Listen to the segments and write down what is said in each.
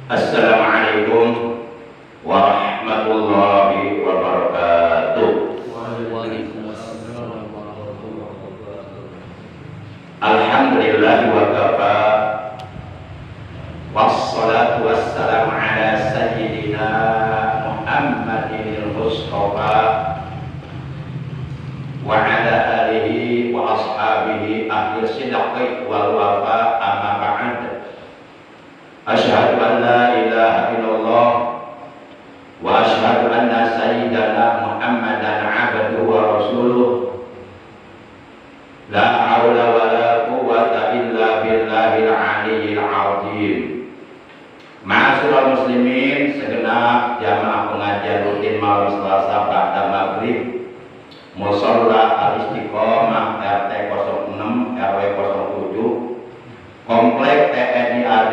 Assalamualaikum warahmatullahi wabarakatuh. Waalaikumsalam warahmatullahi wabarakatuh. Alhamdulillah wa kafa. Wassalatu wassalamu ala sayyidina Muhammadin al-Mustafa wa ala alihi wa ashabihi ahli sidqi wal wafa, amma ba'd. Asyhadu an la ilaha illallah wa asyhadu anna sayyidana Muhammadan abduhu wa rasuluh. La haula wa la quwwata illa billahil aliyyil azim. Ma'asyiral muslimin, segenap jamaah pengajian rutin malam Selasa ba'da maghrib Musholla Al-Istiqomah RT 06 RW 07 Komplek TNI AD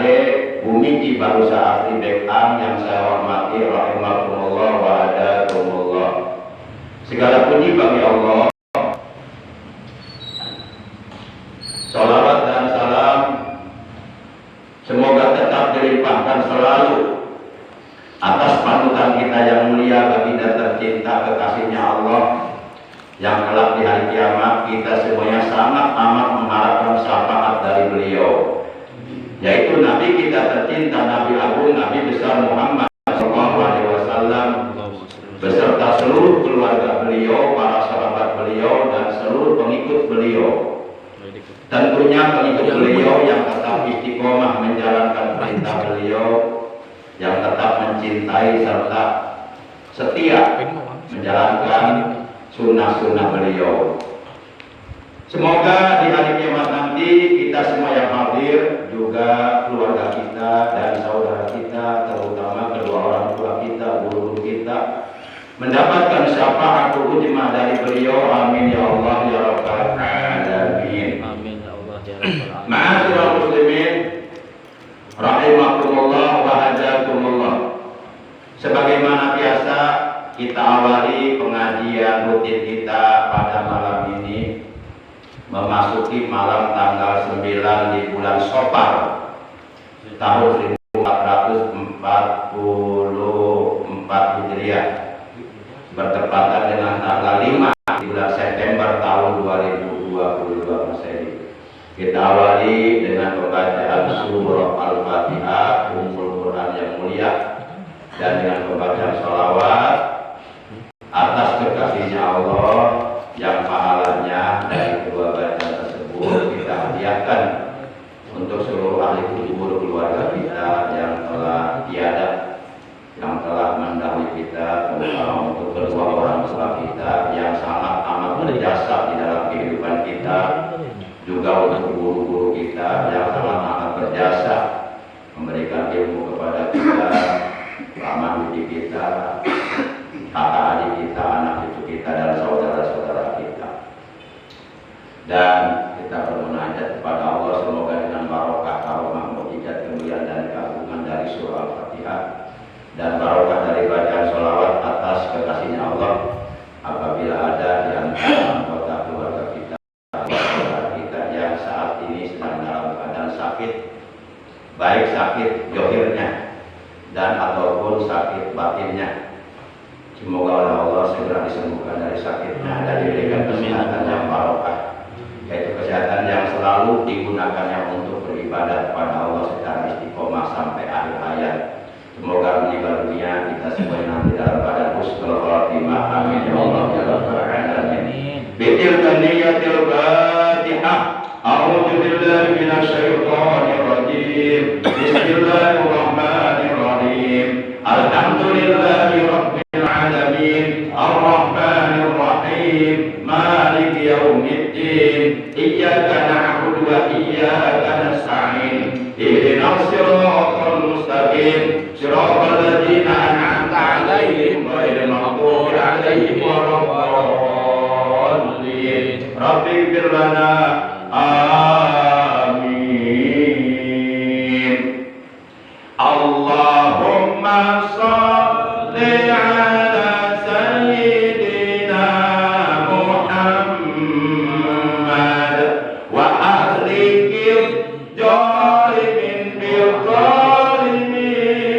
Bumi Cibarusa Asri Bekam yang saya hormati rahimahumullah wa adakumullah. Segala puji bagi Allah. Salawat dan salam semoga tetap dilimpahkan selalu atas panutan kita yang mulia, baginda tercinta kekasihnya Allah, yang kelak di hari kiamat kita semuanya sangat amat mengharapkan syafaat dari beliau, yaitu Nabi kita tercinta, Nabi Agung, Nabi besar Muhammad SAW beserta seluruh keluarga beliau, para sahabat beliau, dan seluruh pengikut beliau. Tentunya pengikut beliau yang tetap istiqomah menjalankan perintah beliau, yang tetap mencintai serta setia menjalankan sunnah-sunnah beliau. Semoga di hari kiamat nanti kita semua yang hadir, juga keluarga kita dan saudara kita, terutama kedua orang tua kita, guru kita, mendapatkan syafaat ujma dari beliau. Amin ya Allah ya rabbal alamin. Amin ya Allah ya rabbal alamin. Ma'asyiral muslimin rahimakumullah wa hajakumullah. Sebagaimana biasa, kita awali pengajian rutin kita pada malam ini, memasuki malam tanggal 9 di bulan Safar tahun 1444 Hijriah, bertepatan dengan tanggal 5 di bulan September tahun 2022 Masehi. Kita awali dengan pembacaan surah Al-Fatihah, Ummul Quran yang mulia, dan dengan pembacaan sholawat atas kekasihnya Allah yang pahalanya dari kedua bacaan tersebut kita hadiahkan untuk seluruh ahli kubur keluarga kita yang telah tiada, yang telah mendahului kita, terutama untuk kedua orang tua kita yang sangat amat berjasa di dalam kehidupan kita, juga untuk guru-guru kita yang sangat amat berjasa memberikan ilmu kepada kita, paman didik kita, kakak adik kita, anak cucu kita, dan saudara-saudara kita. Dan kita bermunajat kepada Allah semoga dengan barokah karomah mukjizat kemuliaan dan keagungan dari surah Al-Fatihah dan barokah dari bacaan sholawat atas kekasihnya Allah, apabila ada di antara anggota keluarga kita, saudara kita yang saat ini sedang dalam keadaan sakit, baik sakit zahirnya dan ataupun sakit batinnya, semoga oleh Allah segera disembuhkan dari sakitnya dan diberikan kesehatan yang barokah, yaitu kesehatan yang selalu digunakannya untuk beribadah kepada Allah secara istiqomah sampai akhir hayat. Semoga meninggal dunia kita semua nanti dalam keadaan husnul khatimah. Amin ya Allah ya rabbal alamin. Bitilka niyatil Fatihah. A'udzu billahi minasyaitonir rajim. Bismillahirrahmanirrahim. Alhamdulillahi rabbil alamin. Arrahmanir rahim. Maliki yaumiddin. Iyyaka na'budu wa iyyaka nasta'in. Ihdinas siratal mustaqim. Siratal ladzina an'amta 'alaihim ghairil maghdubi 'alaihim waladdallin. Rabbighfir lana. Amin. Allahumma shalli 'ala sayyidina Muhammad wa ahlihi jalimin bil zalimin.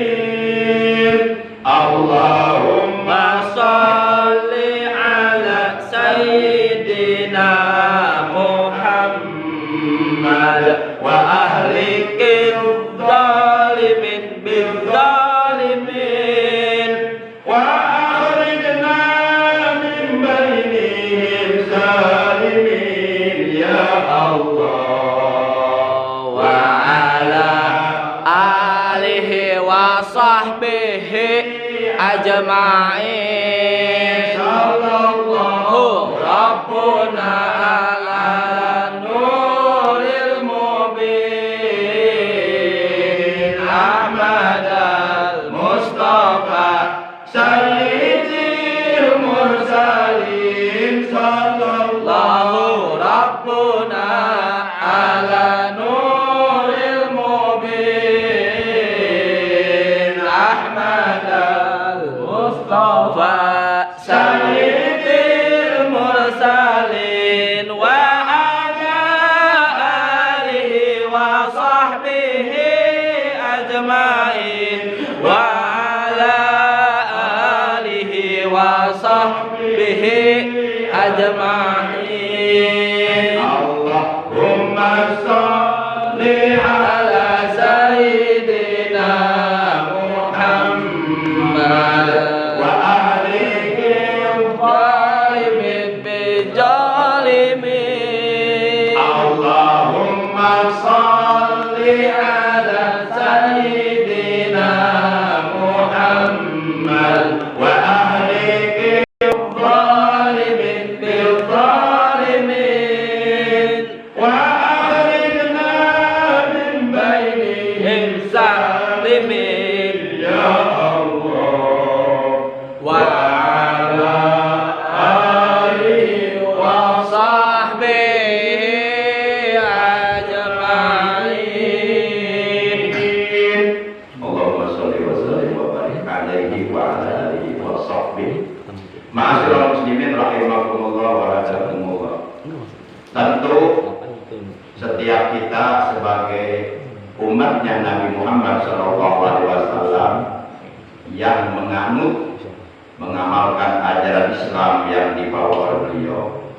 وصحبه أجمعين صلى الله ربنا على نور المبين أحمد المصطفى سيد المرسلين صلى الله ربنا على نور المبين أحمد المصطفى سيد المرسلين وعلى آله وصحبه أجمعين وعلى آله وصحبه أجمعين اللهم صل على سيدنا محمد وآله الطيبين بالظالمين اللهم صل على سيدنا محمد وآله الظالمين بالظالمين وأخرجنا من بينهم سالمين يا الله وعلى آله وصحبه أجمعين Allahumma sholli wa sallim wa barik alaihi wa ala alihi wa sahbihi. Ma'asyiral muslimin rahimakumullah wa rahimakumullah. Tentu setiap kita sebagai umatnya Nabi Muhammad SAW yang menganut, mengamalkan ajaran Islam yang dibawa oleh beliau,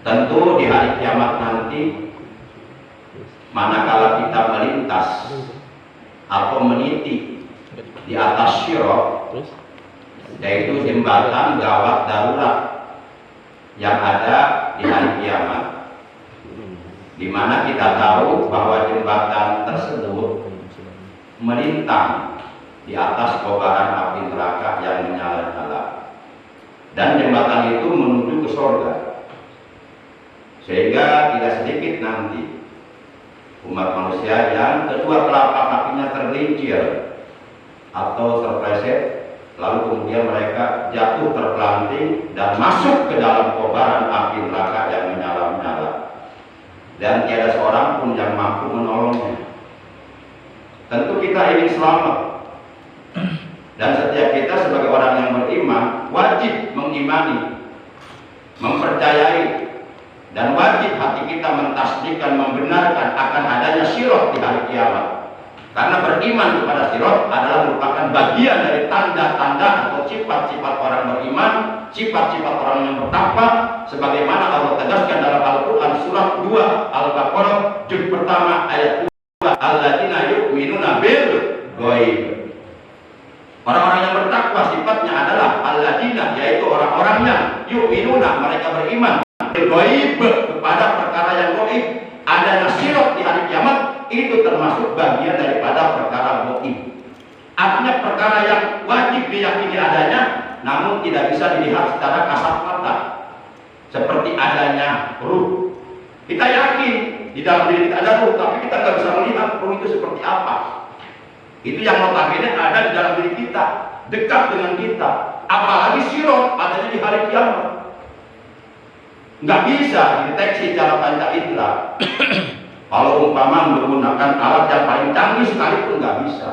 tentu di hari kiamat nanti, manakala kita melintas atau meniti di atas sirat, yaitu jembatan gawat darurat yang ada di hari kiamat, di mana kita tahu bahwa jembatan tersebut melintang di atas kobaran api neraka yang menyala-nyala, dan jembatan itu menuju ke surga, sehingga tidak sedikit nanti umat manusia yang kedua telapak kakinya tergelincir atau terpleset, lalu kemudian mereka jatuh terpelanting dan masuk ke dalam kobaran api neraka yang menyala-nyala, dan tiada seorang pun yang mampu menolongnya. Tentu kita ingin selamat, dan setiap kita sebagai orang yang beriman wajib mengimani, mempercayai, dan wajib hati kita mentasdikkan, membenarkan akan adanya sirat di hari kiamat. Karena beriman kepada sirat adalah merupakan bagian dari tanda-tanda atau sifat-sifat orang beriman, sifat-sifat orang yang bertakwa, sebagaimana Allah tegaskan dalam Al-Quran surat 2 Al-Baqarah juz pertama ayat 2, alladzina yu'minuna bil ghaib. Orang-orang yang bertakwa sifatnya adalah alladzina, yaitu orang-orang yang yu'minuna, mereka beriman gaib, kepada perkara yang gaib. Ada sirat di hari kiamat itu termasuk bagian daripada perkara gaib. Artinya perkara yang wajib diyakini adanya, namun tidak bisa dilihat secara kasat mata, seperti adanya ruh. Kita yakin di dalam diri kita ada ruh, tapi kita nggak bisa melihat ruh itu seperti apa. Itu yang notabene ada di dalam diri kita, dekat dengan kita. Apalagi sirat adanya di hari kiamat, nggak bisa dideteksi secara panca indera. Kalau umpama menggunakan alat yang paling canggih sekalipun nggak bisa.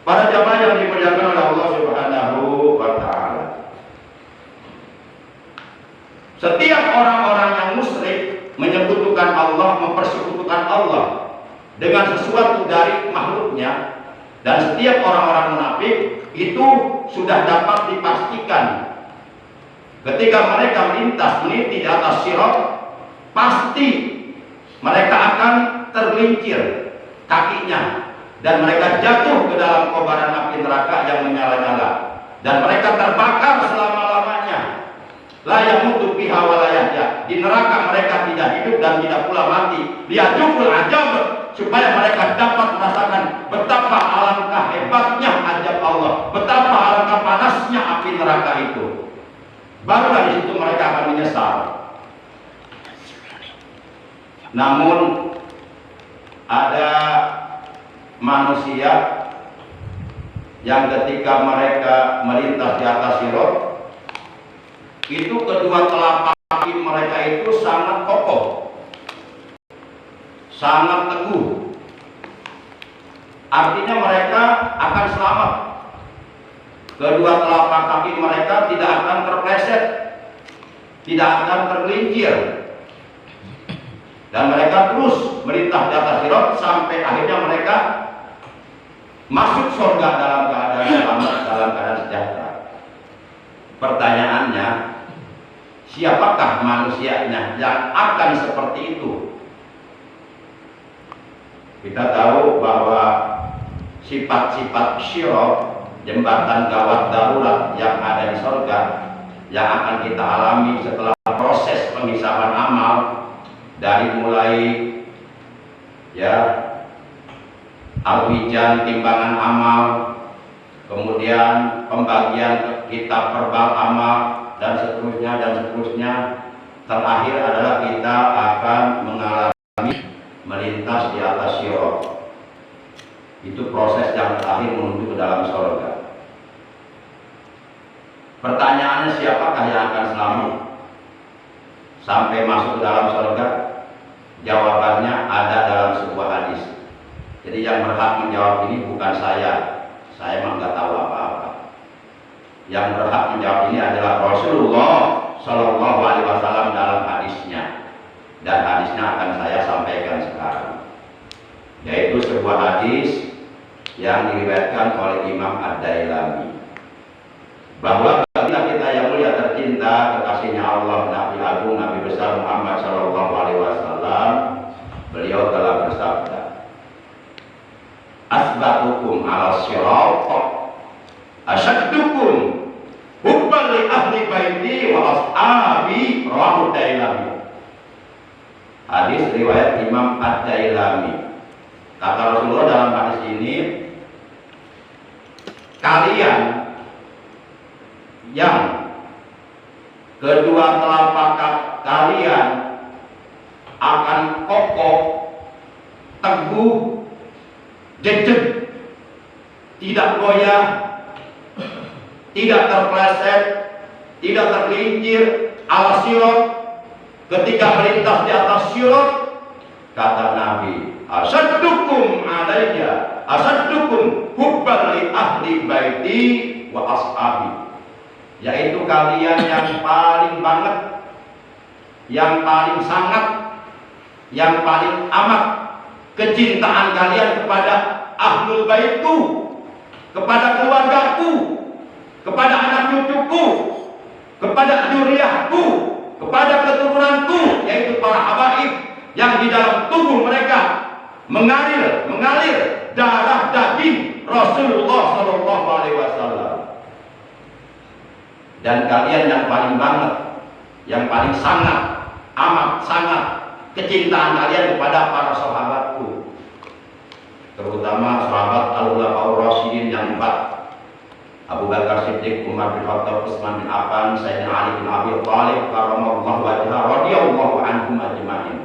Para jamaah yang dimuliakan oleh Allah Subhanahu wa Ta'ala, setiap orang-orang yang musyrik menyekutukan Allah, mempersekutukan Allah dengan sesuatu dari makhluknya, dan setiap orang-orang munafik itu sudah dapat dipastikan ketika mereka melintas meniti di atas sirat, pasti mereka akan tergelincir kakinya dan mereka jatuh ke dalam kobaran api neraka yang menyala-nyala, dan mereka terbakar selama-lamanya. La yamutu fiha wa la yahya. Di neraka mereka tidak hidup dan tidak pula mati. Liyadzukul ajab, supaya mereka dapat merasakan betapa alangkah barulah di situ mereka akan menyesal. Namun ada manusia yang ketika mereka melintas di atas sirat, itu kedua telapak kaki mereka itu sangat kokoh, sangat teguh. Artinya mereka akan selamat. Kedua telapak kaki mereka tidak akan terpleset, tidak akan tergelincir, dan mereka terus melintas di atas sirat sampai akhirnya mereka masuk surga dalam keadaan selamat, dalam keadaan sejahtera. Pertanyaannya, siapakah manusianya yang akan seperti itu? Kita tahu bahwa sifat-sifat syirat, jembatan gawat darurat yang ada di surga, yang akan kita alami setelah proses penghisaban amal, dari mulai ya al-wijan, timbangan amal, kemudian pembagian kitab verbal amal, dan seterusnya, terakhir adalah kita akan mengalami melintas di atas sirat. Itu proses yang terakhir menuju ke dalam surga. Pertanyaannya, siapakah yang akan selamat sampai masuk ke dalam surga? Jawabannya ada dalam sebuah hadis. Jadi yang berhak menjawab ini bukan saya memang nggak tahu apa-apa. Yang berhak menjawab ini adalah Rasulullah Shallallahu Alaihi Wasallam dalam hadisnya, dan hadisnya akan saya sampaikan sekarang, yaitu sebuah hadis yang diriwayatkan oleh Imam Ad-Dailami, bahwa bila kita yang mulia tercinta kekasihnya Allah, Nabi Agung, Nabi besar Muhammad Shallallahu Alaihi Wasallam, beliau telah bersabda, asbatukum ala sirat asyaddukum hubban li ahli baiti wa ashabi, rawahu Dailami. Hadis riwayat Imam Ad-Dailami. Kata Rasulullah dalam hadis ini, kalian yang kedua telapak kalian akan kokoh, teguh, jejak, tidak goyah, tidak terpleset, tidak tergelincir ala sirat. Ketika melintas di atas sirat, kata Nabi, asaddukum alayya asaddukum hubban li ahli baiti wa ashabi, yaitu kalian yang paling banget, yang paling sangat, yang paling amat kecintaan kalian kepada ahlul baitku, kepada keluargaku, kepada anak cucuku, kepada dzurriyyahku, kepada keturunanku, yaitu para habaib yang di dalam tubuh mereka mengalir darah daging Rasulullah Shallallahu Alaihi Wasallam. Dan kalian yang paling banget, yang paling sangat, amat sangat kecintaan kalian kepada para sahabatku, terutama sahabat al-Khulafaur Rasyidin yang 4, Abu Bakar Siddiq, Umar bin Khattab, Utsman bin Affan, Sayyidina Ali bin Abi Thalib karramallahu wajhahu radhiyallahu anhum ajma'in.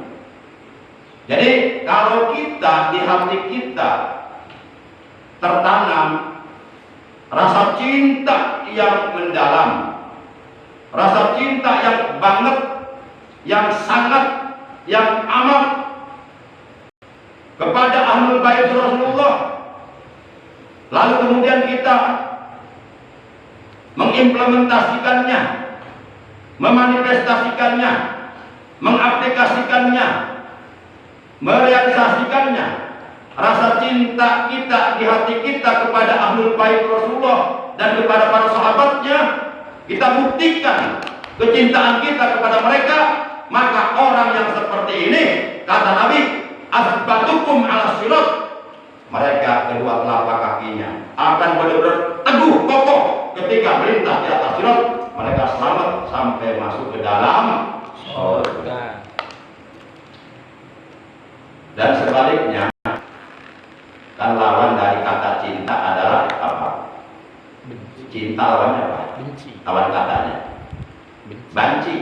Jadi kalau kita di hati kita tertanam rasa cinta yang mendalam, rasa cinta yang banget, yang sangat, yang amat kepada ahlul bait Rasulullah, lalu kemudian kita mengimplementasikannya, memanifestasikannya, mengaplikasikannya, merealisasikannya, rasa cinta kita di hati kita kepada ahlul bait Rasulullah dan kepada para sahabatnya, kita buktikan kecintaan kita kepada mereka, maka orang yang seperti ini, kata Nabi, asbatukum ala sirat, mereka kedua telapak kakinya akan benar-benar teguh, kokoh ketika melintas di atas sirat, mereka selamat sampai masuk ke dalam surga. Dan sebaliknya, kan lawan dari kata cinta adalah apa? Benci. Cinta lawannya apa? Benci. Lawan katanya Banci.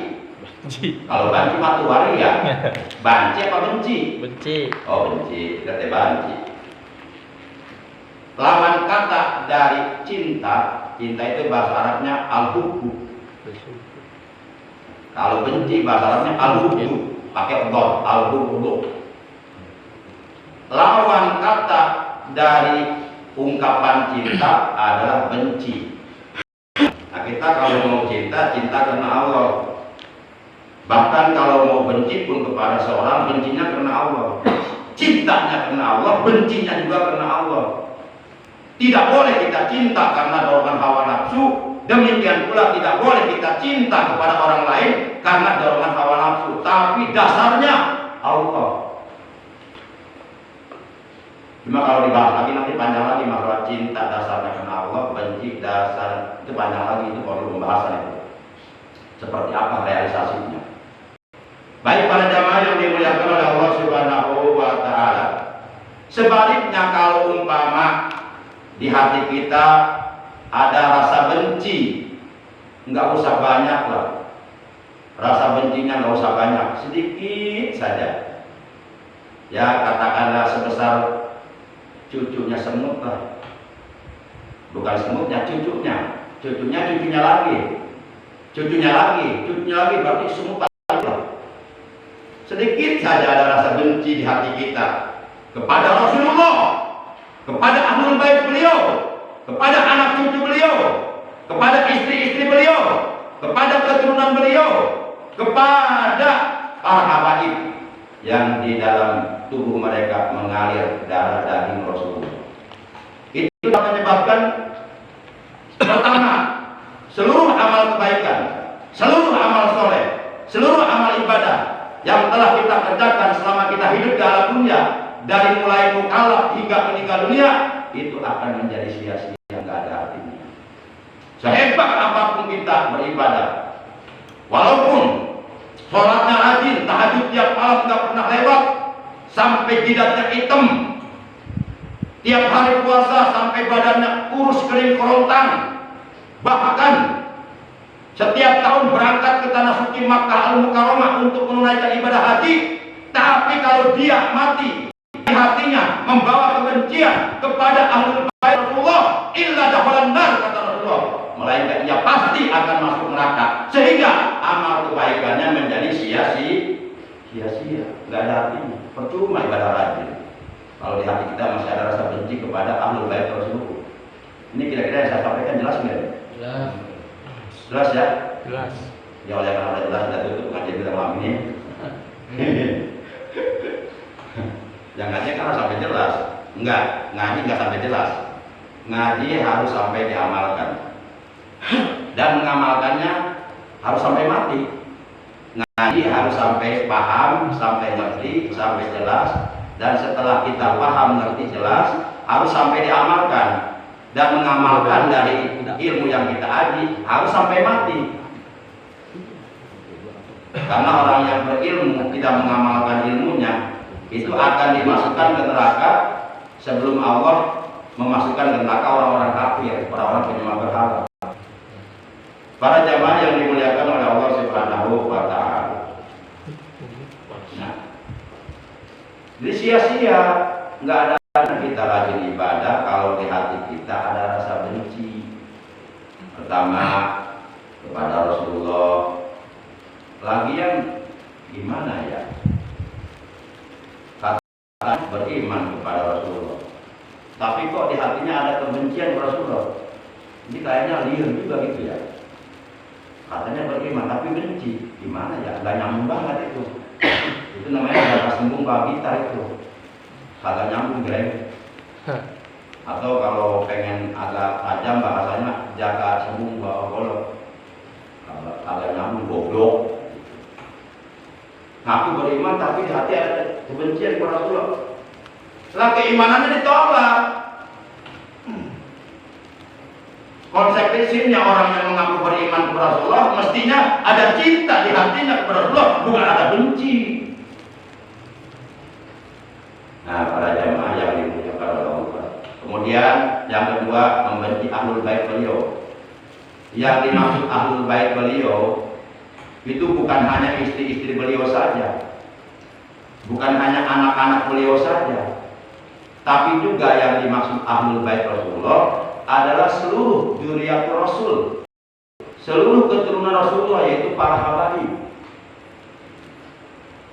Benci. Kalau banci matu waria. Banci apa benci? Benci. Oh benci, kata banci. Lawan kata dari cinta, cinta itu bahasa Arabnya al-hubbu. Kalau benci bahasa Arabnya al-hubbu, pakai dot, al-hubbu. Lawan kata dari ungkapan cinta adalah benci. Nah kita kalau mau cinta, cinta karena Allah. Bahkan kalau mau benci pun kepada seorang, bencinya karena Allah. Cintanya karena Allah, bencinya juga karena Allah. Tidak boleh kita cinta karena dorongan hawa nafsu. Demikian pula tidak boleh kita cinta kepada orang lain karena dorongan hawa nafsu. Tapi dasarnya Allah. Cuma kalau dibahas lagi nanti panjang lagi masalah cinta dasarnya karena Allah, benci dasar itu panjang lagi, itu perlu pembahasan itu. Seperti apa realisasinya? Baik para jamaah yang dimuliakan oleh Allah Subhanahu wa taala. Sebaliknya kalau umpama di hati kita ada rasa benci, nggak usah banyak lah. Rasa bencinya nggak usah banyak, sedikit saja. Ya katakanlah sebesar cucunya semut lah. Bukan semutnya, cucunya. Cucunya lagi. Cucunya lagi berarti semut lah. Sedikit saja ada rasa benci di hati kita kepada Rasulullah, kepada ahlul bait beliau, kepada anak cucu beliau, kepada istri-istri beliau, kepada keturunan beliau, kepada para habaib yang di dalam tubuh mereka mengalir darah daging Rasulullah. Itu akan menyebabkan pertama, seluruh amal kebaikan, seluruh amal soleh, seluruh amal ibadah yang telah kita kerjakan selama kita hidup di alam dunia, dari mulai mukallaf hingga meninggal dunia, itu akan menjadi sia-sia, nggak ada artinya. Sehebat apapun kita beribadah, walaupun sholatnya rajin, tahajud tiap malam nggak pernah lewat, sampai jidatnya hitam, tiap hari puasa sampai badannya kurus kering kerontang, bahkan setiap tahun berangkat ke tanah suci Makkah Al-Mukarramah untuk menunaikan ibadah haji, tapi kalau dia mati di hatinya membawa kebencian kepada ahlul bait Rasulullah, illa dakhalan nar, kata Rasulullah, melainkan ia pasti akan masuk neraka, sehingga amal kebaikannya menjadi sia-sia, nggak ada artinya, percuma ibadah rajin kalau di hati kita masih ada rasa benci kepada ahlul bait Rasulullah. Ini kira-kira yang saya sampaikan jelas nggak? Jelas. Jelas ya? Jelas. Ya oleh karena udah jelas sudah tutup ngaji kita malam ini. Yang ngaji kan harus sampai jelas. Enggak, ngaji nggak sampai jelas. Ngaji harus sampai diamalkan. Dan mengamalkannya harus sampai mati. Ngaji harus sampai paham, sampai ngerti, sampai jelas. Dan setelah kita paham, ngerti, jelas, harus sampai diamalkan. Dan mengamalkan dari ilmu yang kita aji harus sampai mati. Karena orang yang berilmu tidak mengamalkan ilmunya, itu akan dimasukkan ke neraka sebelum Allah memasukkan ke neraka orang-orang kafir, orang-orang penyembah berhala. Para jamaah yang dimuliakan oleh Allah Subhanahu wa taala. Nah, jadi sia-sia, nggak ada kita rajin ibadah kalau di hati kita ada rasa benci. Pertama kepada Rasulullah. Lagian gimana ya? Kata beriman kepada Rasulullah, tapi kok di hatinya ada kebencian kepada Rasulullah. Ini kayaknya liar juga gitu ya. Katanya beriman tapi benci, gimana ya? Gak nyambung banget itu. Itu namanya kata sembung babi gitar itu. Kagak nyambung, Greg. Atau kalau pengen agak tajam bahasanya, jaga sembung bawa golok. Kagak nyambung, goblok. Ngaku beriman tapi di hati ada kebencian kepada Rasulullah. Setelah keimanannya ditolak. Konsekuensinya orang yang mengaku beriman kepada Rasulullah mestinya ada cinta di hatinya kepada Rasulullah, bukan ada benci. Nah, para jamaah yang dimuliakan oleh Allah. Kemudian yang kedua, membenci ahlul bait beliau. Yang dimaksud ahlul bait beliau itu bukan hanya istri-istri beliau saja, bukan hanya anak-anak beliau saja, tapi juga yang dimaksud Ahlul Bait Rasulullah adalah seluruh dzurriyyat Rasul, seluruh keturunan Rasulullah, yaitu para habaib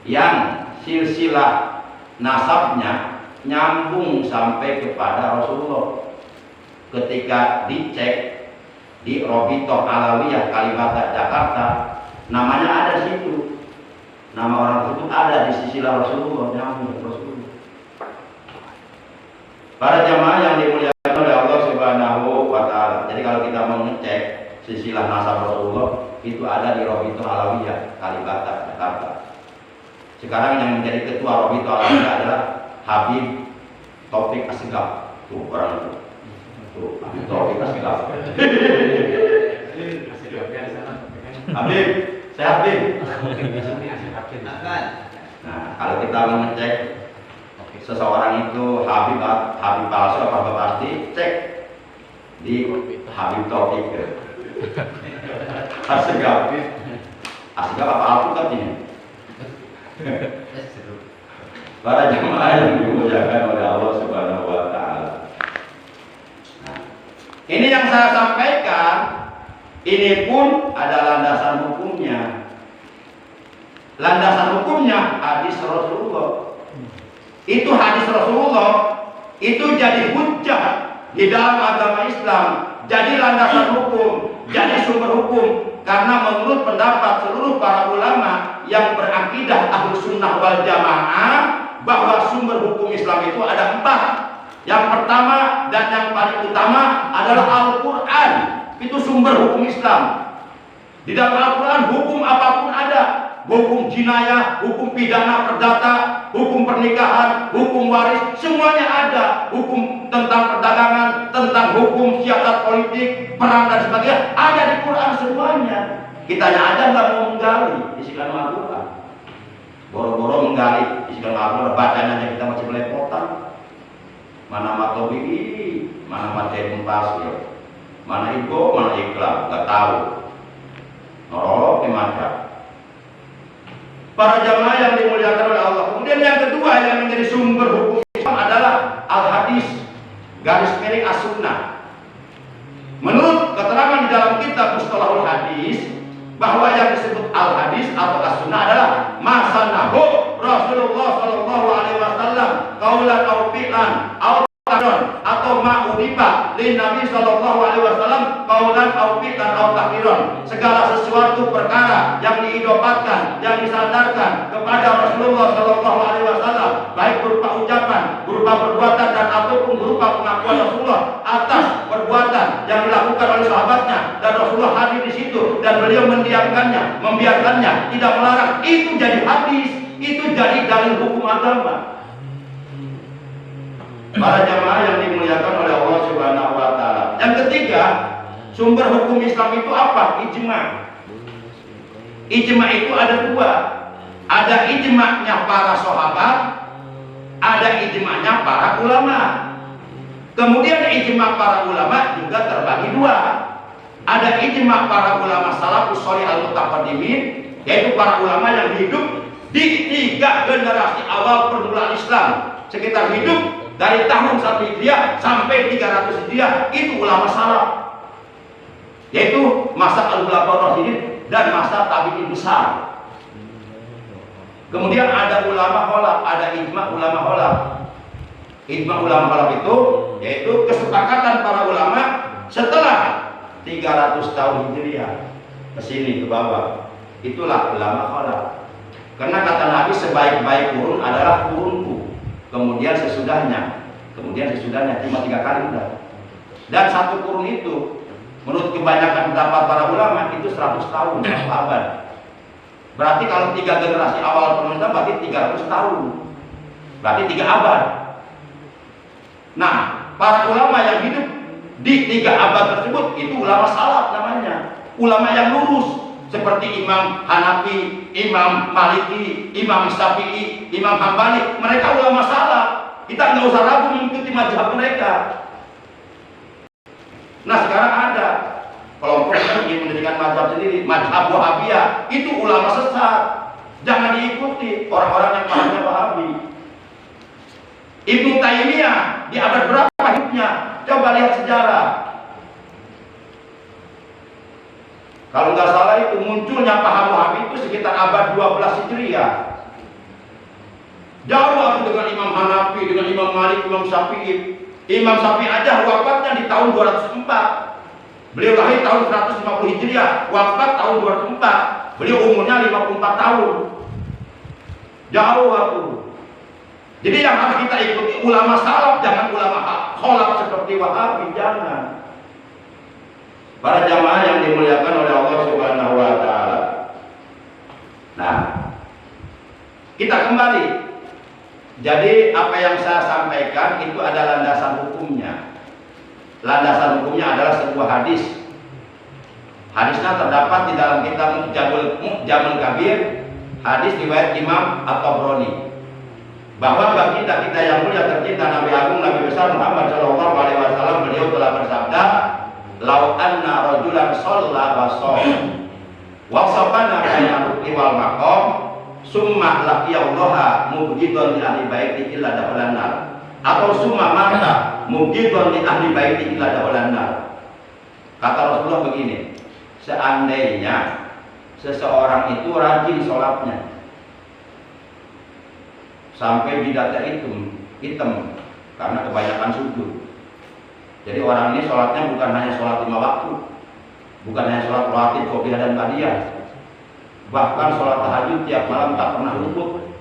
yang silsilah nasabnya nyambung sampai kepada Rasulullah. Ketika dicek di Robitoh Alawiyah Kalibata Jakarta, namanya ada di situ, nama orang tersebut ada di silsilah Rasulullah, nyambung ke Rasulullah. Para jamaah yang dimuliakan oleh Allah Subhanahu wa Ta'ala, jadi kalau kita mau ngecek silsilah nasab Rasulullah, itu ada di Robitoh Alawiyah Kalibata Jakarta. Sekarang yang menjadi ketua Robitoh Alawiyah adalah Habib Taufik Asgaf. Tuh orang itu. Tuh, Habib Taufik Asgaf. Habib, sehat Habib. Nah, kalau kita mengecek seseorang itu Habib palsu apa pasti, cek di Habib Taufik Asgaf. Asgaf apa alpukat ini? Para jemaah yang dimuliakan oleh Allah Subhanahu wa Ta'ala. Nah, ini yang saya sampaikan, ini pun ada landasan hukumnya. Landasan hukumnya hadis Rasulullah. Itu hadis Rasulullah itu jadi hujjah di dalam agama Islam, jadi landasan hukum, jadi sumber hukum. Karena menurut pendapat seluruh para ulama yang berakidah Ahlus Sunnah wal Jamaah, bahwa sumber hukum Islam itu ada 4. Yang pertama dan yang paling utama adalah Al-Quran. Itu sumber hukum Islam. Di dalam Al-Quran hukum apapun ada. Hukum jinayah, hukum pidana perdata, hukum pernikahan, hukum waris, semuanya ada. Hukum tentang perdagangan, tentang hukum siasat politik, perang dan sebagainya, ada di Quran semuanya. Kitanya aja nggak mau menggali isikan Al-Quran. Boro-boro menggali isikan Al-Quran, bacanya aja kita masih belepotan. Mana Matobi'i, mana Matehum Pasir, mana Ibo, mana Iqlam, nggak tahu. Norok macam. Para jamaah yang dimuliakan oleh Allah. Kemudian yang kedua yang menjadi sumber hukum Islam adalah Al-Hadis garis miring As-Sunnah. Menurut keterangan di dalam kitab Mustalahul Hadis, bahwa yang disebut Al-Hadis atau As-Sunnah adalah masanahu Rasulullah sallallahu alaihi wasallam qaulan aw fi'lan aw tahron atau ma'udiba lin Nabi sallallahu alaihi wasallam qaulan aw fi'lan aw tahron. Segala sesuatu perkara yang diidopatkan, yang disandarkan kepada Rasulullah sallallahu alaihi wasallam, baik berupa ucapan, berupa perbuatan dan ataupun berupa pengakuan Rasulullah atas perbuatan yang dilakukan oleh sahabatnya, dan Rasulullah hadir di situ dan beliau mendiamkannya, membiarkannya, tidak melarang, itu jadi hadis, itu jadi dalil hukum agama. Para jamaah yang dimuliakan oleh Allah Subhanahu wa Ta'ala. Yang ketiga, sumber hukum Islam itu apa? Ijma. Ijma itu ada 2. Ada ijma'nya para sahabat, ada ijma'nya para ulama. Kemudian ijma' para ulama juga terbagi 2. Ada ijma' para ulama salafus shalih al-mutaqaddimin, yaitu para ulama yang hidup di 3 generasi awal permulaan Islam, sekitar hidup dari tahun 1 Hijriah sampai 300 Hijriah, itu ulama salaf, yaitu masa al-Khulafaur Rasyidin dan masa tabi'in besar. Kemudian ada ulama khalaf, ada ijma' ulama khalaf. Ijma' ulama khalaf itu yaitu kesepakatan para ulama setelah 300 tahun Hijriah ke sini ke bawah. Itulah ulama khalaf. Karena kata Nabi, sebaik-baik kurun adalah kurunku. Kemudian sesudahnya cuma 3 kali udah. Dan 1 kurun itu menurut kebanyakan pendapat para ulama itu 100 tahun, 1 abad. Berarti kalau 3 generasi awal permulaan berarti 300 tahun. Berarti 3 abad. Nah, para ulama yang hidup di 3 abad tersebut itu ulama salaf namanya. Ulama yang lurus, seperti Imam Hanafi, Imam Maliki, Imam Syafi'i, Imam Hambali. Mereka ulama salaf. Kita nggak usah ragu mengikuti mazhab mereka. Nah, sekarang ada kelompok yang ingin mendirikan mazhab sendiri, mazhab Wahabiyah, itu ulama sesat. Jangan diikuti orang-orang yang pahamnya Wahabi. Ibnu Taimiyah di abad berapa hidupnya? Coba lihat sejarah. Kalau nggak salah itu munculnya paham Wahabi itu sekitar abad 12 Hijriah. Jauh aku dengan Imam Hanafi, dengan Imam Malik, Imam Syafi'i. Imam Syafi'i aja wafatnya di tahun 204. Beliau lahir tahun 150 Hijriah, wafat tahun 204. Beliau umurnya 54 tahun. Jauh aku. Jadi yang harus kita ikuti ulama salaf, jangan ulama kholaf seperti Wahabi, jangan. Para jamaah yang dimuliakan oleh Allah Subhanahu wa taala. Nah, kita kembali. Jadi apa yang saya sampaikan itu ada landasan hukumnya. Landasan hukumnya adalah sebuah hadis. Hadisnya terdapat di dalam kitab Mu'jamul Kabir, hadis riwayat Imam At-Tabrani. Bahwa baginda kita yang mulia tercinta Nabi Agung Nabi besar Muhammad Shallallahu Alaihi Wasallam, beliau telah bersabda, "Lau anna rajulan shalla wa shoma wa sabana baina rukni wal maqam summa laqiyallaha mubghidhan li ahli baiti illa dakhalan nar." Atau summa mata mubghidhan li ahli baiti illa dakhalan nar. Kata Rasulullah begini, seandainya seseorang itu rajin sholatnya sampai jidatnya hitam karena kebanyakan sujud. Jadi orang ini sholatnya bukan hanya sholat 5 waktu, bukan hanya sholat rawatib, qobliyah dan ba'diyah, bahkan sholat tahajud tiap malam tak pernah luput.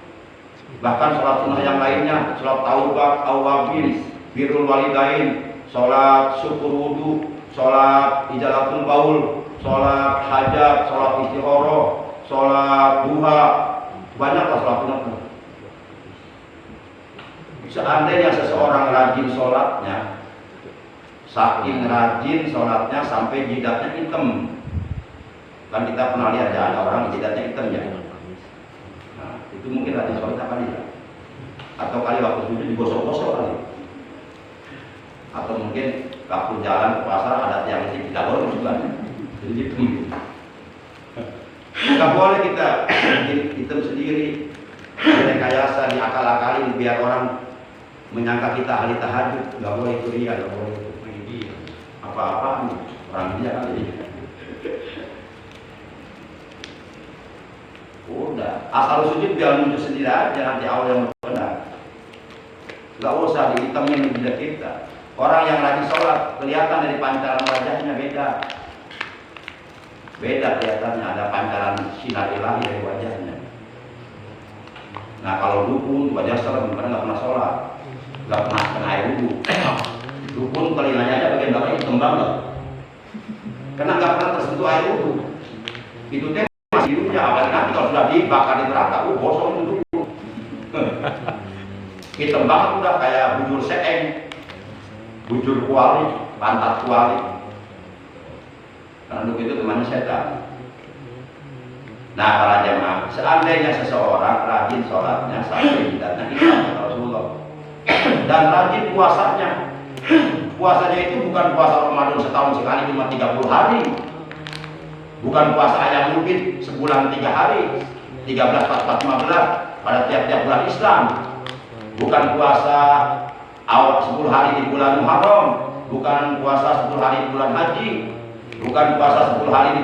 Bahkan sholat sunnah yang lainnya, sholat taubat, awabin, birrul walidain, sholat syukur wudu, sholat ijalatul baul, sholat hajat, sholat istihoroh, sholat duha, banyaklah sholat sunnah. Seandainya seseorang rajin sholatnya, saking rajin sholatnya sampai jidatnya hitam, kan kita pernah lihat ya, ada orang jidatnya hitam ya. Nah, itu mungkin rajin sholat kali ya, atau kali waktu sujud digosok-gosok kali, atau mungkin waktu jalan ke pasar ada yang tidak boleh juga, jadi hitam. Nggak boleh kita hitam sendiri, rekayasa diakal-akalin biar orang menyangka kita ahli tahajud. Nggak boleh itu ria, nggak boleh itu dia apa-apa nih orang dia kan jadi. Udah, asal sujud biar muncul sendiri aja, nanti Allah yang benar. Nggak usah dihitamin di kita. Orang yang rajin sholat kelihatan dari pancaran wajahnya beda kelihatannya, ada pancaran sinar ilahi dari wajahnya. Nah kalau dukun wajah serem karena nggak pernah sholat, nggak pernah kena air wudhu. Dukun telinganya aja bagian belakang hitam banget karena nggak pernah tersentuh air wudhu. Itu teh masih hidupnya, apalagi nanti kalau sudah dibakar di neraka, gosong itu dukun. Hitam banget udah kayak bujur seeng, bujur kuali, pantat kuali. Karena dukun itu temannya setan. Nah para jemaah, seandainya seseorang rajin sholatnya sampai jidatnya hitam kata Rasulullah, dan rajin puasanya, puasanya itu bukan puasa Ramadan setahun sekali cuma 30 hari, bukan puasa ayam ungkit sebulan 3 hari, 13, 14, 15 pada tiap-tiap bulan Islam, bukan puasa awal 10 hari di bulan Muharram, bukan puasa 10 hari di bulan Haji, bukan puasa 10 hari di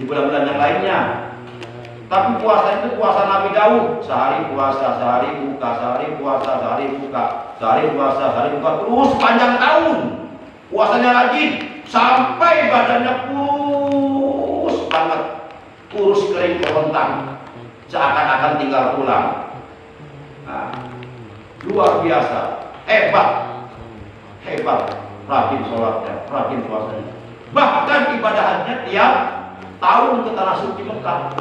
bulan-bulan yang lainnya. Tapi puasa itu puasa Nabi Daud, sehari puasa, sehari buka, sehari puasa, sehari buka, sehari puasa, sehari buka, terus panjang tahun. Puasanya rajin sampai badannya kurus banget, kurus kering kerontang, seakan-akan tinggal tulang. Nah, luar biasa, hebat, rajin sholatnya, rajin puasanya. Bahkan ibadah hajinya tiap tahun ke tanah suci Mekah.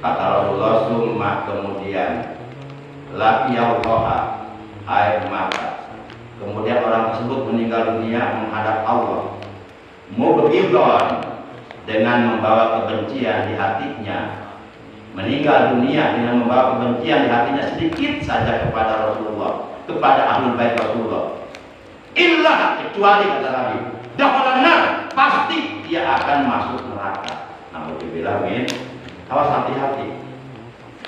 Kata Rasulullah, summa kemudian laqiyallaha air mata. Kemudian orang tersebut meninggal dunia menghadap Allah. Mubghidhan dengan membawa kebencian di hatinya. Meninggal dunia dengan membawa kebencian di hatinya sedikit saja kepada Rasulullah, kepada ahlul bait Rasulullah. Illa kecuali kata Nabi, dakhalannar, pasti dia akan masuk neraka. Nauzubillah min. Awas, hati-hati.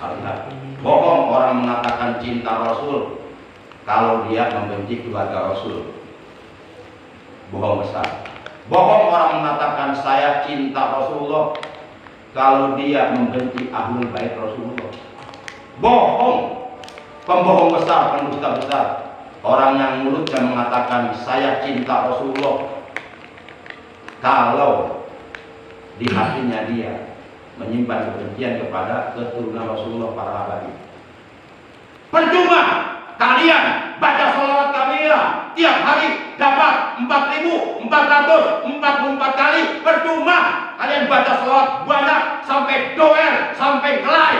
Hati-hati. Bohong orang mengatakan cinta Rasul kalau dia membenci keluarga Rasul. Bohong besar. Bohong orang mengatakan saya cinta Rasulullah kalau dia membenci ahlul bait Rasulullah. Bohong. Pembohong besar, pendusta besar. Orang yang mulutnya mengatakan saya cinta Rasulullah kalau di hatinya dia menyimpan kebencian kepada keturunan Rasulullah para abadi. Percuma kalian baca sholawat kamila tiap hari dapat 4.444 kali. Percuma kalian baca sholawat banyak sampai doer, sampai gelai.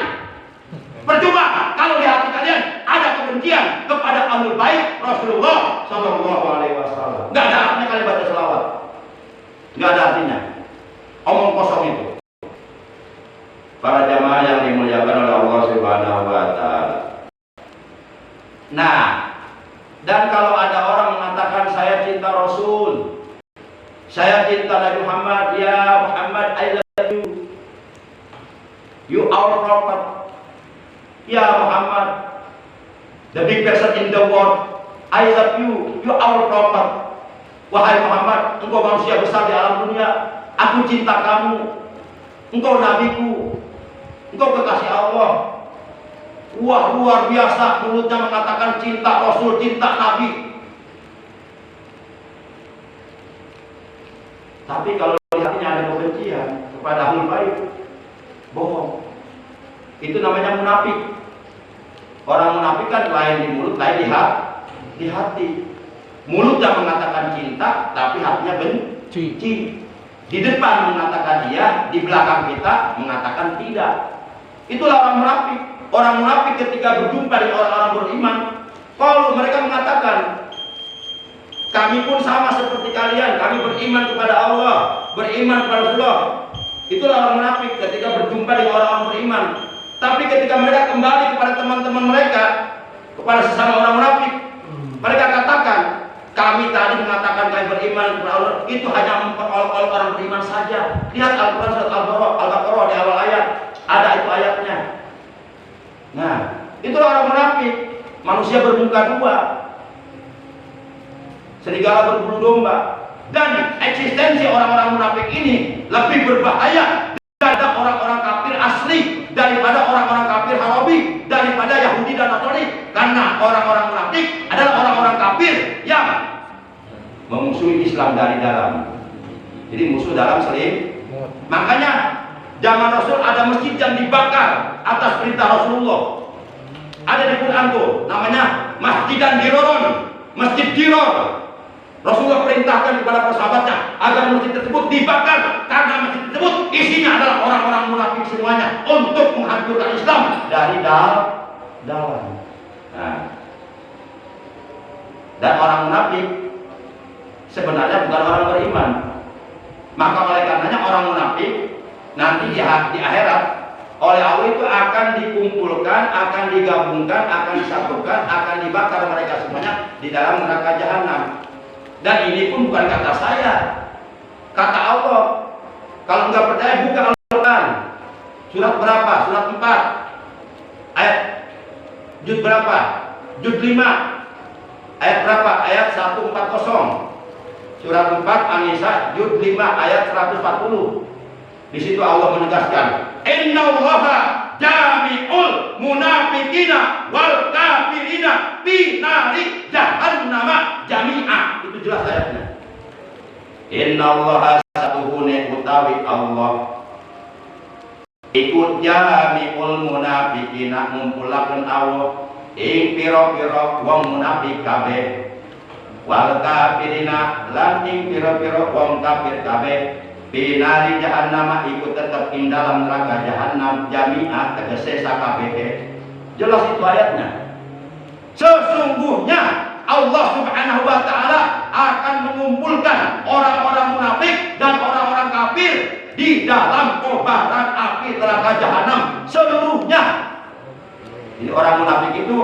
Percuma kalau di hati kalian ada kebencian kepada ahlul bait Rasulullah Shallallahu Alaihi Wasallam. Nggak ada artinya kalian baca sholawat. Nggak ada artinya. Omong kosong itu. Para jamaah yang dimuliakan oleh Allah Subhanahu Wa Taala. Nah, dan kalau ada orang mengatakan saya cinta Rasul, saya cinta Nabi Muhammad, ya Muhammad, I love you. You our prophet. Ya Muhammad, the big person in the world, I love you. You our prophet. Wahai Muhammad, engkau manusia besar di alam dunia, aku cinta kamu. Engkau nabiku, engkau kekasih Allah. Wah, luar biasa mulutnya mengatakan cinta Rasul, cinta Nabi. Tapi kalau di hatinya ada kebencian kepada ahlul bait, bohong. Itu namanya munafik. Orang munafik kan lain di mulut, lain di hati. Mulutnya mengatakan cinta, tapi hatinya benci. Di depan mengatakan iya, di belakang kita mengatakan tidak. Itulah orang munafik. Orang munafik ketika berjumpa dengan orang-orang beriman, kalau mereka mengatakan, kami pun sama seperti kalian, kami beriman kepada Allah, beriman kepada Rasulullah. Itulah orang munafik ketika berjumpa dengan orang-orang beriman. Tapi ketika mereka kembali kepada teman-teman mereka, kepada sesama orang munafik, mereka katakan, kami tadi mengatakan kami beriman kepada Allah, itu hanya memperolok-olok orang beriman saja. Lihat Al-Quran surat Al-Baqarah di awal ayat, ada itu ayatnya. Nah, itulah orang munafik. Manusia bermuka dua, serigala berbulu domba. Dan eksistensi orang-orang munafik ini lebih berbahaya daripada orang-orang kafir asli, daripada orang-orang kafir harabi, daripada Yahudi dan Nasrani. Karena orang-orang munafik adalah orang-orang kafir yang memusuhi Islam dari dalam. Jadi musuh dalam selim. Makanya zaman Rasul ada masjid yang dibakar atas perintah Rasulullah. Ada di Quran tuh, namanya Masjidan Diroron, Masjid Diror. Rasulullah perintahkan kepada para sahabatnya agar masjid tersebut dibakar karena masjid tersebut isinya adalah orang-orang munafik semuanya untuk menghancurkan Islam dari dalam. Nah, dan orang munafik sebenarnya bukan orang beriman. Maka oleh karenanya orang munafik nanti di akhirat oleh Allah itu akan dikumpulkan, akan digabungkan, akan disatukan, akan dibakar mereka semuanya di dalam neraka jahanam. Dan ini pun bukan kata saya, kata Allah. Kalau nggak percaya buka Al-Quran. Surat berapa? Surat 4 ayat juz berapa? Juz 5 ayat berapa? Ayat 140. Surat 4 An-Nisa juz 5 ayat 140. Di situ Allah menegaskan, innallaha jami'ul munafiqina wal kafirina fi nari jahannam jami'a. Itu jelas ayatnya. Innallaha satuhune utawi Allah ikut jami'ul munafiqina ngumpulaken Allah ing pira-pira wong munafik kabeh wal kafirina lan ing pira-pira wong kafir kabeh binari jahannam ikut tetap ing dalam neraka jahanam jami'ah tegese sakabeh. Jelas itu ayatnya. Sesungguhnya Allah Subhanahu wa taala akan mengumpulkan orang-orang munafik dan orang-orang kafir di dalam kobaran api neraka jahanam seluruhnya. Jadi orang munafik itu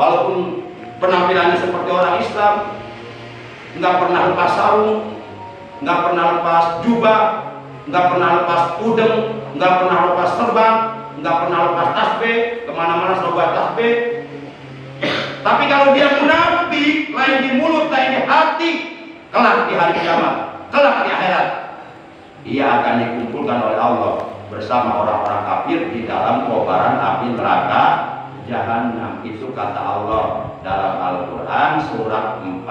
walaupun penampilannya seperti orang Islam, nggak pernah lepas sarung, nggak pernah lepas jubah, nggak pernah lepas udeng, nggak pernah lepas serban, nggak pernah lepas tasbih, kemana-mana selalu bawa tasbih. Tapi kalau dia munafik, lain di mulut, lain di hati, kelak di hari kiamat, kelak di akhirat, ia akan dikumpulkan oleh Allah bersama orang-orang kafir di dalam kobaran api neraka Jahannam. Itu kata Allah dalam Al-Quran surat 4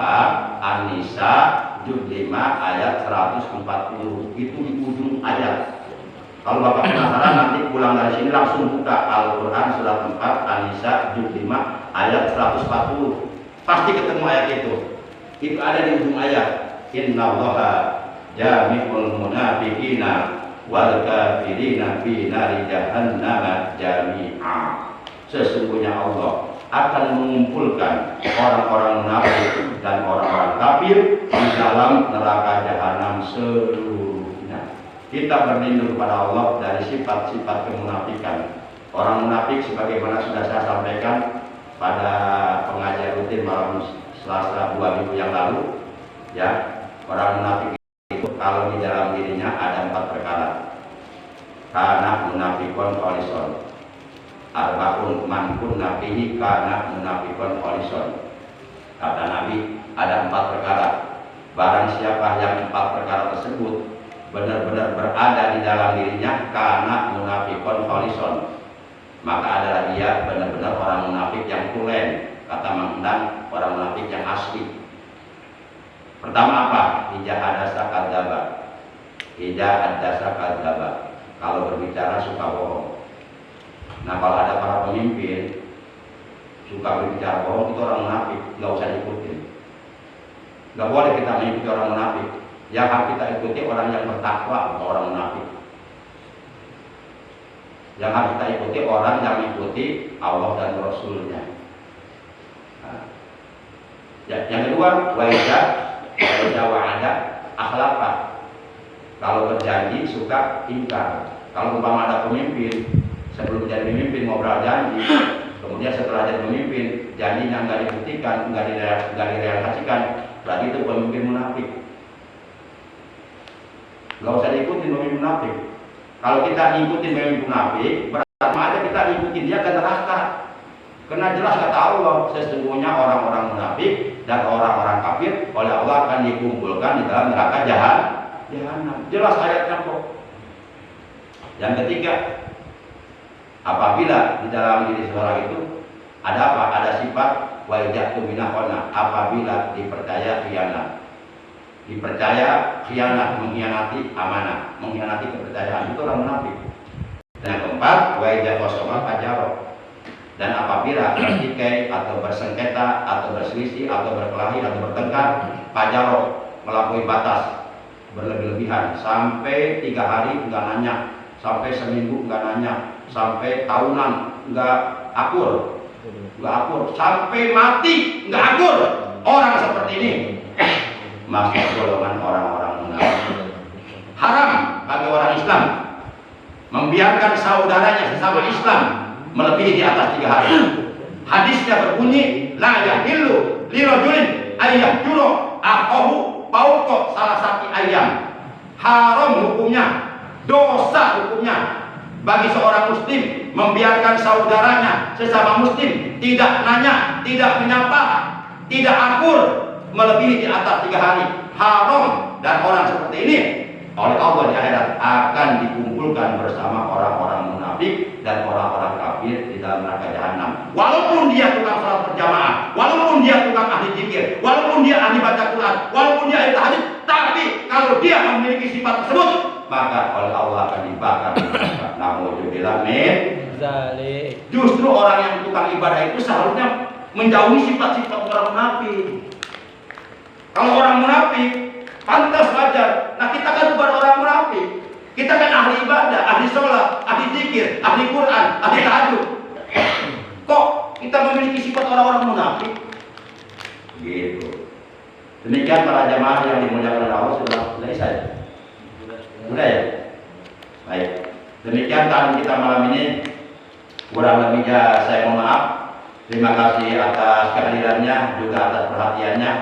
An-Nisa juz 5 ayat 140. Itu di ujung ayat. Kalau Bapak penasaran nanti pulang dari sini langsung buka Al-Quran surat 4 An-Nisa juz 5 ayat 140. Pasti ketemu ayat itu. Itu ada di ujung ayat. Innallaha jami'ul munafiqina wal kafirina fi nari jahannam jami'a. Sesungguhnya Allah akan mengumpulkan orang-orang munafik dan orang-orang kafir di dalam neraka jahanam seluruhnya. Kita berlindung kepada Allah dari sifat-sifat kemunafikan. Orang munafik sebagaimana sudah saya sampaikan pada pengajian rutin malam Selasa 2 minggu yang lalu, ya, orang munafik itu kalau di dalam dirinya ada 4 perkara. Kana munafikon kholison, arba'un man kunna fihi kana munafikon kholison. Kata Nabi ada 4 perkara. Barang siapa yang 4 perkara tersebut benar-benar berada di dalam dirinya, kana munafikon kholison, maka adalah dia benar-benar orang munafik yang tulen. Kata Mang Endang, orang munafik yang asli. Pertama apa? Ija hadasa kadzaba. Ija hadasa kadzaba. Kalau berbicara suka bohong. Nah, kalau ada para pemimpin suka berbicara bohong, itu orang munafik, nggak usah diikutin. Nggak boleh kita mengikuti orang munafik. Yang harus kita ikuti orang yang bertakwa, bukan orang munafik. Yang harus kita ikuti orang yang mengikuti Allah dan Rasulnya. Nah, yang kedua, wajah wa'ada akhlaqa. Kalau berjanji suka ingkar. Kalau umpama ada pemimpin sebelum jadi pemimpin ngobrol janji, kemudian setelah jadi pemimpin janjinya nggak dibuktikan, nggak direalisasikan, berarti itu pemimpin munafik. Nggak usah diikutin pemimpin munafik. Kalau kita ngikutin pemimpin munafik, berarti sama aja kita ngikutin dia ke neraka. Karena jelas kata Allah, sesungguhnya orang-orang munafik dan orang-orang kafir oleh Allah akan dikumpulkan di dalam neraka jahanam. Jelas ayatnya kok. Yang ketiga, apabila di dalam diri seorang itu ada apa? Ada sifat wajatu minahona. Apabila dipercaya khianat, mengkhianati amanah, mengkhianati kepercayaan, itu orang munafik. Dan yang keempat, wajah kosoma fajaro. Dan apabila bertikai atau bersengketa atau berselisih atau berkelahi atau bertengkar, fajaro, melampaui batas, berlebih-lebihan, sampai 3 hari enggak nanya, sampai seminggu enggak nanya, sampai tahunan enggak akur, sampai mati enggak akur. Orang seperti ini masuk golongan orang-orang munafik. Haram bagi orang Islam membiarkan saudaranya sesama Islam melebihi di atas 3 hari. Hadisnya berbunyi, la yahillu lirajulin ayyahjuro akhahu fawqa salasati ayyam. Haram hukumnya, dosa hukumnya bagi seorang muslim membiarkan saudaranya sesama muslim tidak nanya, tidak menyapa, tidak akur melebihi di atas 3 hari. Haram. Dan orang seperti ini oleh Allah di akhirat akan dikumpulkan bersama orang-orang munafik dan orang-orang kafir di dalam neraka jahanam. Walaupun dia tukang salat berjamaah, walaupun dia tukang ahli zikir, walaupun dia ahli baca Quran, walaupun dia ahli tahajud, tapi kalau dia memiliki sifat tersebut, maka oleh Allah akan dibakar. Naudzubillah min dzalik. Justru orang yang tukang ibadah itu seharusnya menjauhi sifat-sifat orang munafik. Kalau orang munafik pantas wajar. Nah, kita kan bukan orang munafik. Kita kan ahli ibadah, ahli sholat, ahli zikir, ahli Quran, ahli tahajud. Kok kita memiliki sifat orang-orang munafik? Gitu. Demikian para jamaah yang dimuliakan oleh Allah. Sudah selesai? Sudah ya? Baik. Demikian talim kita malam ini. Kurang lebihnya saya mohon maaf. Terima kasih atas kehadirannya, juga atas perhatiannya.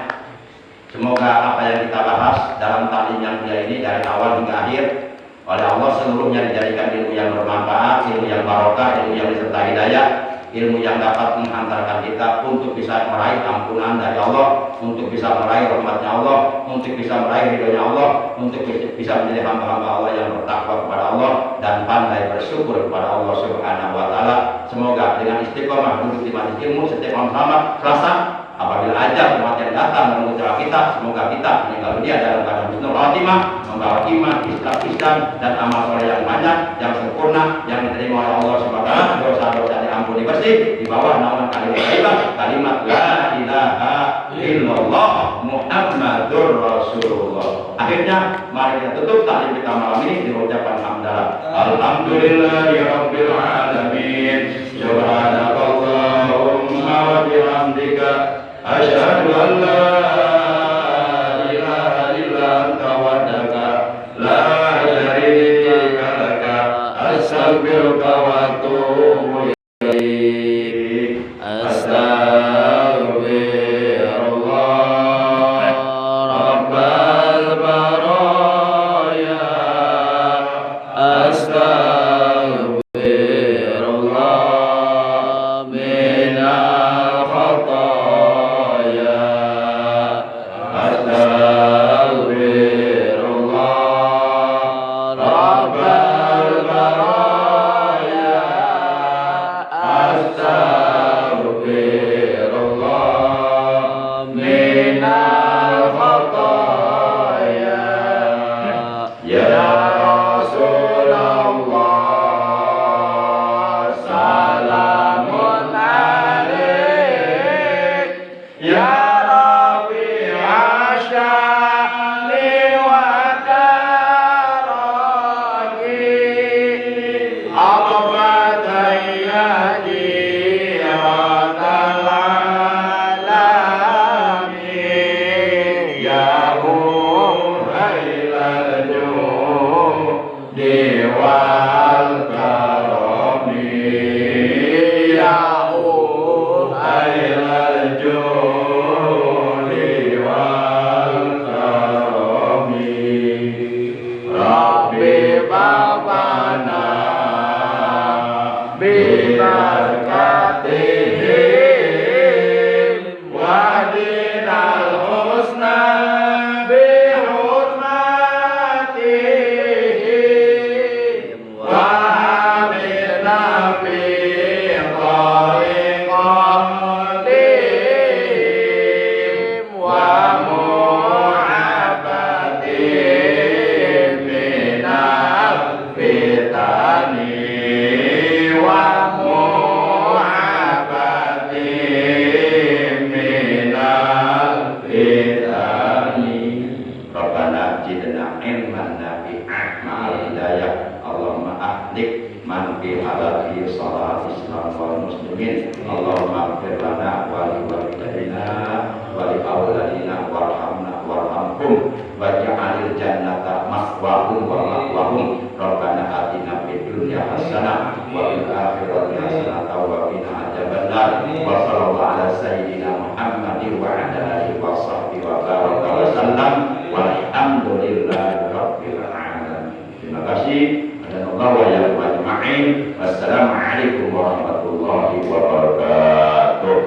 Semoga apa yang kita bahas dalam taklim yang mulia ini dari awal hingga akhir oleh Allah seluruhnya dijadikan ilmu yang bermanfaat, ilmu yang barokah, ilmu yang disertai hidayah, ilmu yang dapat menghantarkan kita untuk bisa meraih ampunan dari Allah, untuk bisa meraih rahmatnya Allah, untuk bisa meraih ridhonya Allah, untuk bisa menjadi hamba-hamba Allah yang bertakwa kepada Allah dan pandai bersyukur kepada Allah Subhanahu wa taala. Semoga dengan istiqomah duduk di majelis ilmu setiap malam Jumat, Selasa, apabila ajal kematian datang menunggu kita, semoga kita meninggal dunia dalam keadaan husnul khatimah, membawa iman, Islam dan amal soleh yang banyak, yang sempurna, yang diterima oleh Allah Subhanahu wa taala, dosa-dosa diampuni bersih di bawah naungan kalimat la ilaha illallah Muhammadur Rasulullah. Akhirnya mari kita tutup taklim kita malam ini dengan ucapan hamdalah. Alhamdulillahirabbil alamin. Subhanakallahumma wa bihamdika asyhadu an la ilaha illa anta wahdaka la syarika laka astaghfiruka wa atubu ilaik. Astaghfirullah rabbal baraya. Astaghfirullah minal khataya. Astaghfirullah rabbal baraya. Astaghfirullah minal khataya. Ya Rasulullah salamun alaik ya Rabbi asyali wa karagi abadayadi ratal alamin ya muhailal judi wal karami ya muhailal judi wal karami Rabbi babana bibarakatihim wahdinal husna bihurmatihim wa amirna fi tariqatihim wa mu'abatihim minal fitani wa mu'abatihim minal fitani. Rabbana zidna ilman nafi'an ma'al hidayah. Allahumma ahlik man fi halati salat Islam wal muslimin. Allahumma ighfir lana wa li walidayna wa li auladina warhamna warhamhum waj'alil jannata maswahum wa ma'wahum. Rabbana atina fid dunya hasanah wa fil akhirati hasanah wa qina adzabannar. Wa sallallahu ala sayyidina Muhammadin wa ala alihi wa sahbihi wa baraka wa sallam walhamdulillahi rabbil alamin. Terima kasih. Allah wa ya ajma'in. Wassalamualaikum warahmatullahi wabarakatuh.